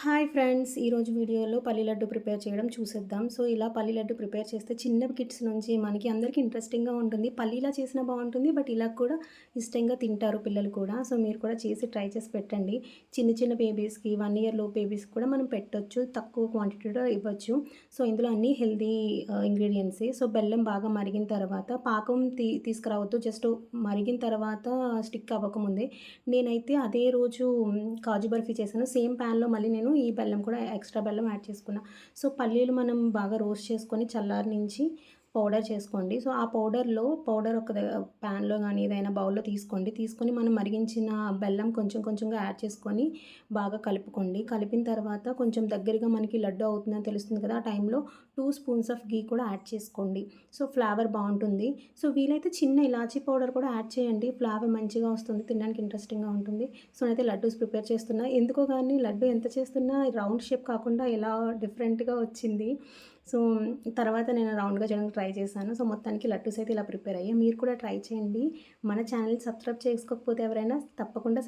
Hi friends! ఈరోజు వీడియోలో పల్లి లడ్డు ప్రిపేర్ చేయడం చూసేద్దాం. సో, ఇలా పల్లి లడ్డు ప్రిపేర్ చేస్తే చిన్న కిడ్స్ నుంచి మనకి అందరికీ ఇంట్రెస్టింగ్‌గా ఉంటుంది. పల్లీలా చేసినా బావుంటుంది. బట్ ఇలా కూడా ఇష్టంగా తింటారు పిల్లలు కూడా. సో, మీరు కూడా చేసి ట్రై చేసి పెట్టండి. చిన్న చిన్న బేబీస్‌కి 1 ఇయర్ లోపు బేబీస్‌కి కూడా మనం పెట్టొచ్చు. తక్కువ క్వాంటిటీలో ఇవ్వచ్చు. సో, ఇందులో అన్నీ హెల్తీ ఇంగ్రీడియెంట్సే. సో, బెల్లం బాగా మరిగిన తర్వాత పాకం తీసుకురావద్దు. జస్ట్ మరిగిన తర్వాత స్టిక్ అవ్వకముందే నేనైతే అదే రోజు కాజు బర్ఫీ చేశాను. సేమ్ ప్యాన్‌లో మళ్ళీ నేను ఈ బెల్లం కూడా ఎక్స్‌ట్రా బెల్లం యాడ్ చేసుకున్నా. సో, పల్లీలు మనం బాగా రోస్ట్ చేసుకొని చల్లారనించి పౌడర్ చేసుకోండి. సో, ఆ పౌడర్ ఒక ప్యాన్‌లో గానీ ఏదైనా బౌల్‌లో తీసుకోండి. తీసుకొని మనం మరిగించిన బెల్లం కొంచెం కొంచెంగా యాడ్ చేసుకొని బాగా కలుపుకోండి. కలిపిన తర్వాత కొంచెం దగ్గరగా మనకి లడ్డు అవుతుందని తెలుస్తుంది కదా! ఆ టైంలో 2 స్పూన్స్ ఆఫ్ ఘీ కూడా యాడ్ చేసుకోండి. సో, ఫ్లేవర్ బావుంటుంది. సో, వీలైతే చిన్న ఇలాచీ పౌడర్ కూడా యాడ్ చేయండి. ఫ్లేవర్ మంచిగా వస్తుంది. తినడానికి ఇంట్రెస్టింగ్‌గా ఉంటుంది. సో, నేనైతే లడ్డూస్ ప్రిపేర్ చేస్తున్నా. ఎందుకో గానీ లడ్డు ఎంత చేస్తున్నా రౌండ్ షేప్ కాకుండా ఇలా డిఫరెంట్‌గా వచ్చింది. సో, తర్వాత నేను రౌండ్‌గా చేయడానికి ట్రై చేశాను. సో, మొత్తానికి లడ్డూస్ అయితే ఇలా ప్రిపేర్ అయ్యాయి. మీరు కూడా ట్రై చేయండి. మన ఛానెల్‌ని సబ్స్క్రైబ్ చేసుకోకపోతే ఎవరైనా తప్పకుండా